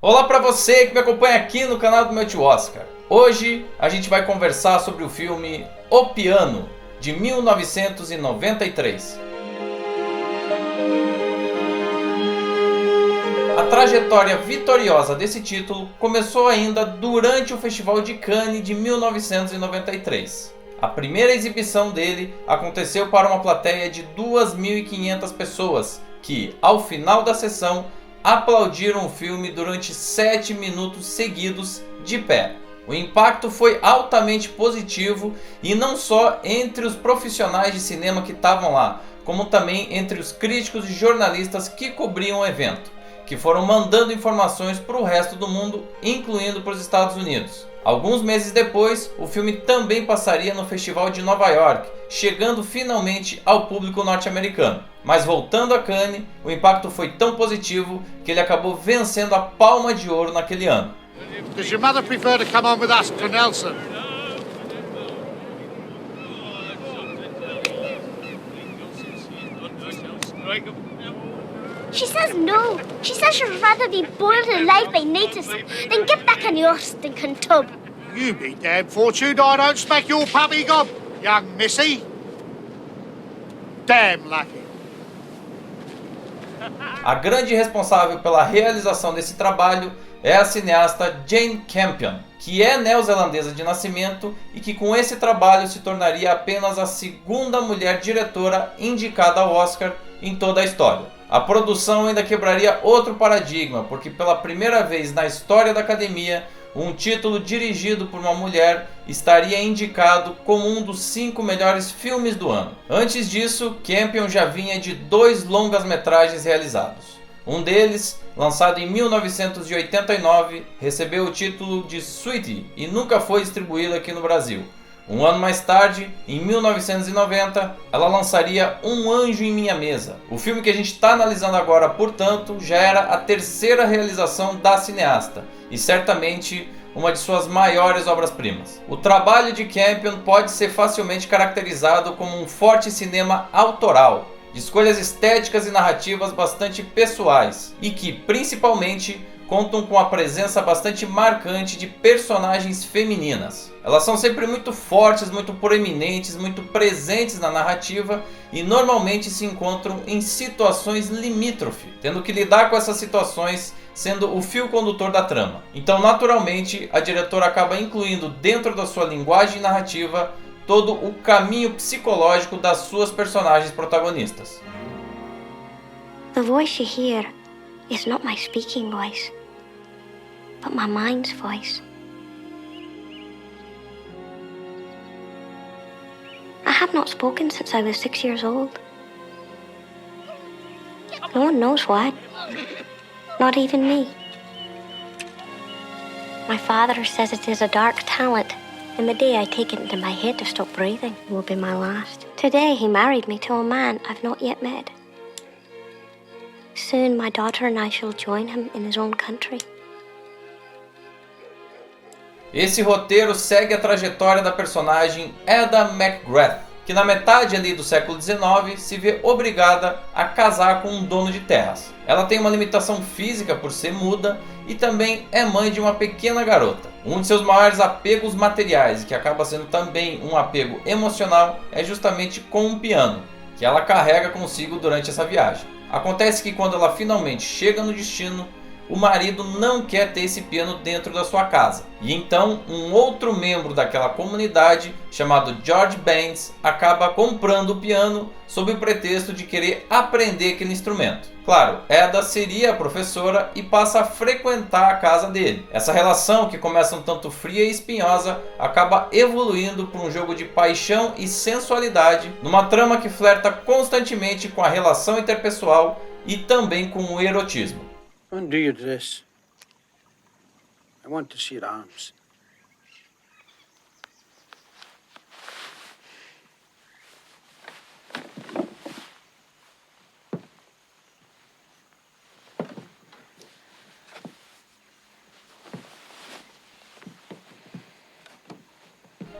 Olá para você que me acompanha aqui no canal do meu tio Oscar. Hoje a gente vai conversar sobre o filme O Piano, de 1993. A trajetória vitoriosa desse título começou ainda durante o Festival de Cannes de 1993. A primeira exibição dele aconteceu para uma plateia de 2.500 pessoas, que, ao final da sessão, aplaudiram o filme durante 7 minutos seguidos de pé. O impacto foi altamente positivo e não só entre os profissionais de cinema que estavam lá, como também entre os críticos e jornalistas que cobriam o evento, que foram mandando informações para o resto do mundo, incluindo para os Estados Unidos. Alguns meses depois, o filme também passaria no Festival de Nova York, chegando finalmente ao público norte-americano. Mas voltando a Cannes, o impacto foi tão positivo que ele acabou vencendo a Palma de Ouro naquele ano. Does your mother prefer to come on with us to Nelson? She says no. She says she'd rather be boiled alive by natives than get back in your stinking tub. You be damned, Fortune, I don't smack your puppy gob, young missy. Damn lucky. A grande responsável pela realização desse trabalho é a cineasta Jane Campion, que é neozelandesa de nascimento e que com esse trabalho se tornaria apenas a segunda mulher diretora indicada ao Oscar em toda a história. A produção ainda quebraria outro paradigma, porque pela primeira vez na história da academia, um título dirigido por uma mulher estaria indicado como um dos 5 melhores filmes do ano. Antes disso, Campion já vinha de 2 longas-metragens realizados. Um deles, lançado em 1989, recebeu o título de Sweetie e nunca foi distribuído aqui no Brasil. Um ano mais tarde, em 1990, ela lançaria Um Anjo em Minha Mesa. O filme que a gente está analisando agora, portanto, já era a terceira realização da cineasta e certamente uma de suas maiores obras-primas. O trabalho de Campion pode ser facilmente caracterizado como um forte cinema autoral, de escolhas estéticas e narrativas bastante pessoais e que, principalmente, contam com a presença bastante marcante de personagens femininas. Elas são sempre muito fortes, muito proeminentes, muito presentes na narrativa e normalmente se encontram em situações limítrofes, tendo que lidar com essas situações sendo o fio condutor da trama. Então, naturalmente, a diretora acaba incluindo dentro da sua linguagem narrativa todo o caminho psicológico das suas personagens protagonistas. The voice you hear is not my speaking voice, but my mind's voice. I have not spoken since I was 6 years old. No one knows why. Not even me. My father says it is a dark talent, and the day I take it into my head to stop breathing will be my last. Today he married me to a man I've not yet met. Soon my daughter and I shall join him in his own country. Esse roteiro segue a trajetória da personagem Ada McGrath, que na metade ali do século XIX se vê obrigada a casar com um dono de terras. Ela tem uma limitação física por ser muda e também é mãe de uma pequena garota. Um de seus maiores apegos materiais, que acaba sendo também um apego emocional, é justamente com um piano, que ela carrega consigo durante essa viagem. Acontece que quando ela finalmente chega no destino, o marido não quer ter esse piano dentro da sua casa. E então um outro membro daquela comunidade, chamado George Baines, acaba comprando o piano sob o pretexto de querer aprender aquele instrumento. Claro, Ada seria a professora e passa a frequentar a casa dele. Essa relação, que começa um tanto fria e espinhosa, acaba evoluindo para um jogo de paixão e sensualidade, numa trama que flerta constantemente com a relação interpessoal e também com o erotismo. Undo your dress. I want to see your arms.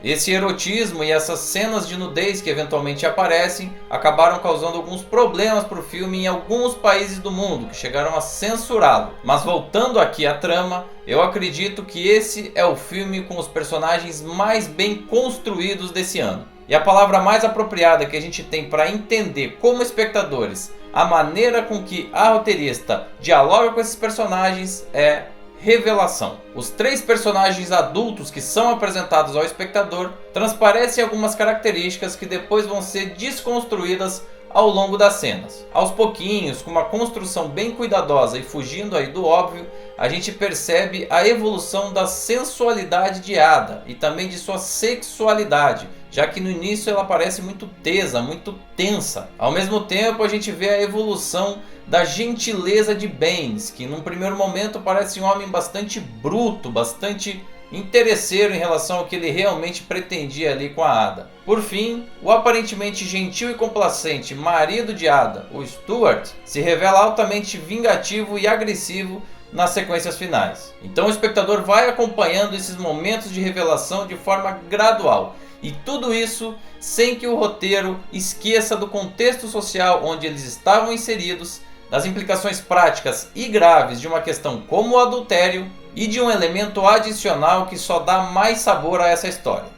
Esse erotismo e essas cenas de nudez que eventualmente aparecem acabaram causando alguns problemas para o filme em alguns países do mundo, que chegaram a censurá-lo. Mas voltando aqui à trama, eu acredito que esse é o filme com os personagens mais bem construídos desse ano. E a palavra mais apropriada que a gente tem para entender como espectadores a maneira com que a roteirista dialoga com esses personagens é revelação. Os 3 personagens adultos que são apresentados ao espectador transparecem algumas características que depois vão ser desconstruídas ao longo das cenas. Aos pouquinhos, com uma construção bem cuidadosa e fugindo aí do óbvio, a gente percebe a evolução da sensualidade de Ada e também de sua sexualidade, já que no início ela parece muito tesa, muito tensa. Ao mesmo tempo, a gente vê a evolução da gentileza de Baines, que num primeiro momento parece um homem bastante bruto, bastante interesseiro em relação ao que ele realmente pretendia ali com a Ada. Por fim, o aparentemente gentil e complacente marido de Ada, o Stuart, se revela altamente vingativo e agressivo nas sequências finais. Então o espectador vai acompanhando esses momentos de revelação de forma gradual, e tudo isso sem que o roteiro esqueça do contexto social onde eles estavam inseridos, das implicações práticas e graves de uma questão como o adultério e de um elemento adicional que só dá mais sabor a essa história: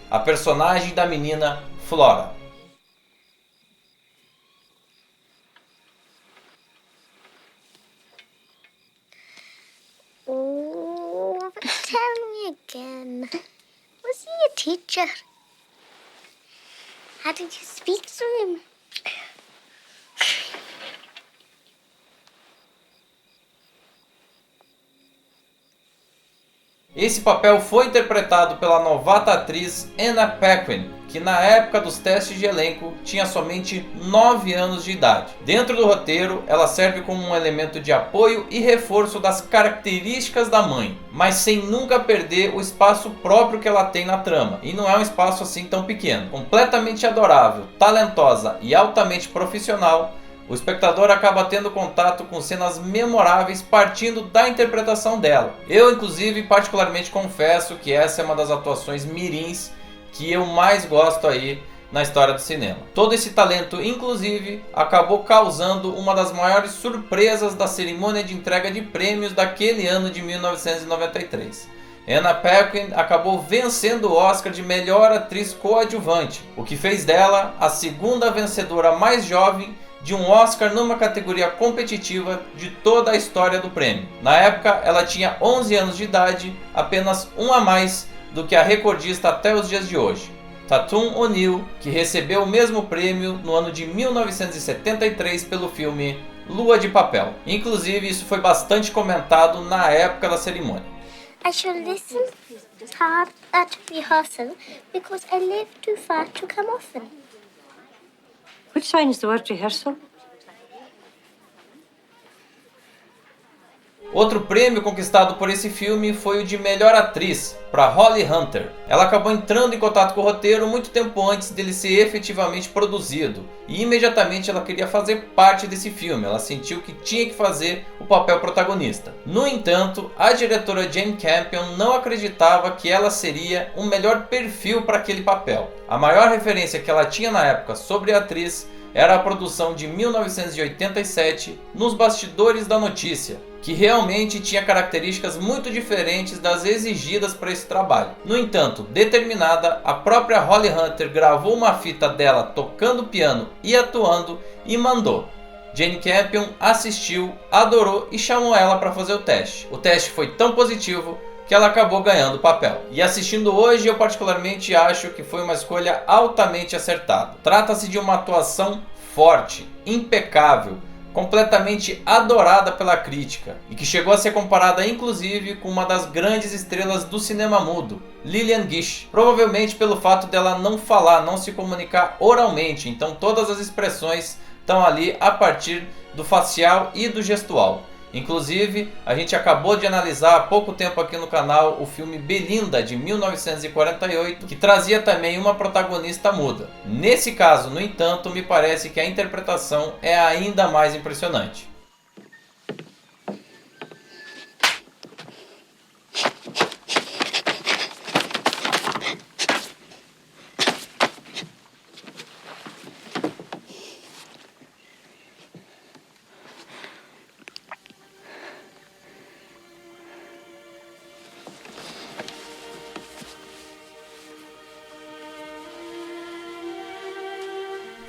a personagem da menina Flora. Oh, but tell me again. Was he a teacher? How did you speak to him? Esse papel foi interpretado pela novata atriz Anna Paquin, que na época dos testes de elenco tinha somente 9 anos de idade. Dentro do roteiro, ela serve como um elemento de apoio e reforço das características da mãe, mas sem nunca perder o espaço próprio que ela tem na trama, e não é um espaço assim tão pequeno. Completamente adorável, talentosa e altamente profissional, o espectador acaba tendo contato com cenas memoráveis partindo da interpretação dela. Eu, inclusive, particularmente confesso que essa é uma das atuações mirins que eu mais gosto aí na história do cinema. Todo esse talento, inclusive, acabou causando uma das maiores surpresas da cerimônia de entrega de prêmios daquele ano de 1993. Anna Paquin acabou vencendo o Oscar de melhor atriz coadjuvante, o que fez dela a segunda vencedora mais jovem de um Oscar numa categoria competitiva de toda a história do prêmio. Na época, ela tinha 11 anos de idade, apenas um a mais do que a recordista até os dias de hoje, Tatum O'Neal, que recebeu o mesmo prêmio no ano de 1973 pelo filme Lua de Papel. Inclusive, isso foi bastante comentado na época da cerimônia. I shall listen hard at rehearsal because I live too far to come often. Which sign is the word rehearsal? Outro prêmio conquistado por esse filme foi o de melhor atriz, para Holly Hunter. Ela acabou entrando em contato com o roteiro muito tempo antes dele ser efetivamente produzido, e imediatamente ela queria fazer parte desse filme, ela sentiu que tinha que fazer o papel protagonista. No entanto, a diretora Jane Campion não acreditava que ela seria o melhor perfil para aquele papel. A maior referência que ela tinha na época sobre a atriz era a produção de 1987, Nos Bastidores da Notícia, que realmente tinha características muito diferentes das exigidas para esse trabalho. No entanto, determinada, a própria Holly Hunter gravou uma fita dela tocando piano e atuando e mandou. Jane Campion assistiu, adorou e chamou ela para fazer o teste. O teste foi tão positivo que ela acabou ganhando o papel. E assistindo hoje, eu particularmente acho que foi uma escolha altamente acertada. Trata-se de uma atuação forte, impecável, completamente adorada pela crítica, e que chegou a ser comparada inclusive com uma das grandes estrelas do cinema mudo, Lillian Gish, provavelmente pelo fato dela não falar, não se comunicar oralmente, então todas as expressões estão ali a partir do facial e do gestual. Inclusive, a gente acabou de analisar há pouco tempo aqui no canal o filme Belinda, de 1948, que trazia também uma protagonista muda. Nesse caso, no entanto, me parece que a interpretação é ainda mais impressionante.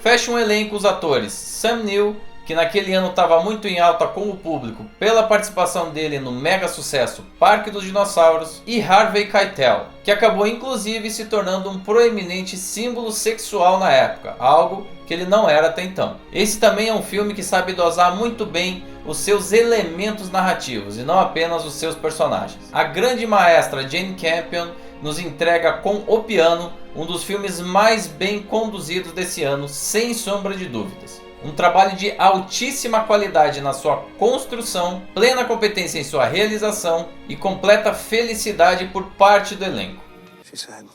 Fecha um elenco os atores Sam Neill, que naquele ano estava muito em alta com o público pela participação dele no mega sucesso Parque dos Dinossauros, e Harvey Keitel, que acabou inclusive se tornando um proeminente símbolo sexual na época, algo que ele não era até então. Esse também é um filme que sabe dosar muito bem os seus elementos narrativos e não apenas os seus personagens. A grande maestra Jane Campion nos entrega com O Piano um dos filmes mais bem conduzidos desse ano, sem sombra de dúvidas. Um trabalho de altíssima qualidade na sua construção, plena competência em sua realização e completa felicidade por parte do elenco. She said,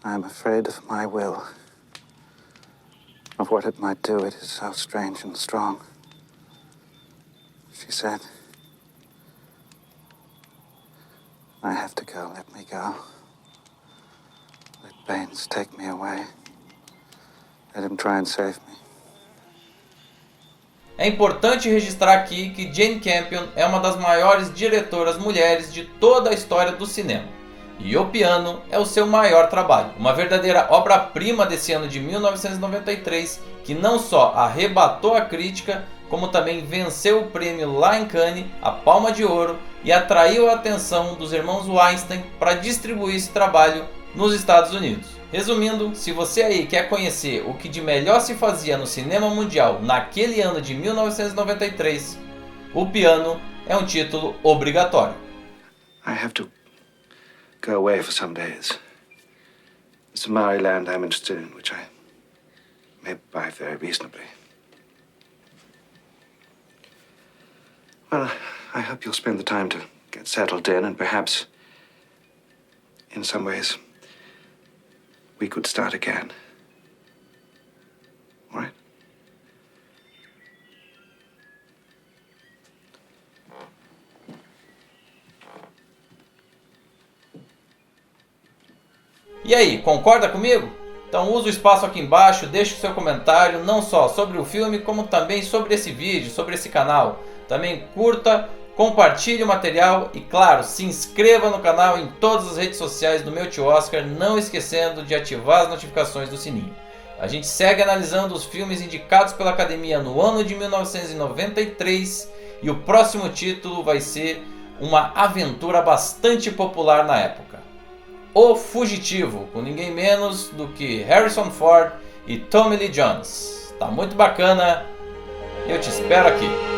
I'm afraid of my will, of what it might do. It is so strange and strong. She said, I have to go, let me go. Let Baines take me away. Let him try and save me. É importante registrar aqui que Jane Campion é uma das maiores diretoras mulheres de toda a história do cinema. E O Piano é o seu maior trabalho. Uma verdadeira obra-prima desse ano de 1993, que não só arrebatou a crítica, como também venceu o prêmio lá em Cannes, a Palma de Ouro, e atraiu a atenção dos irmãos Weinstein para distribuir esse trabalho nos Estados Unidos. Resumindo, se você aí quer conhecer o que de melhor se fazia no cinema mundial naquele ano de 1993, O Piano é um título obrigatório. I have to go away for some days. There's some Maori land I'm interested in, which I may buy very reasonably. Well, I hope you'll spend the time to get settled in, and perhaps, in some ways, we could start again. All right? E aí, concorda comigo? Então usa o espaço aqui embaixo, deixe o seu comentário, não só sobre o filme, como também sobre esse vídeo, sobre esse canal. Também curta, compartilhe o material e, claro, se inscreva no canal em todas as redes sociais do meu tio Oscar, não esquecendo de ativar as notificações do sininho. A gente segue analisando os filmes indicados pela Academia no ano de 1993 e o próximo título vai ser uma aventura bastante popular na época. O Fugitivo, com ninguém menos do que Harrison Ford e Tommy Lee Jones. Tá muito bacana, eu te espero aqui.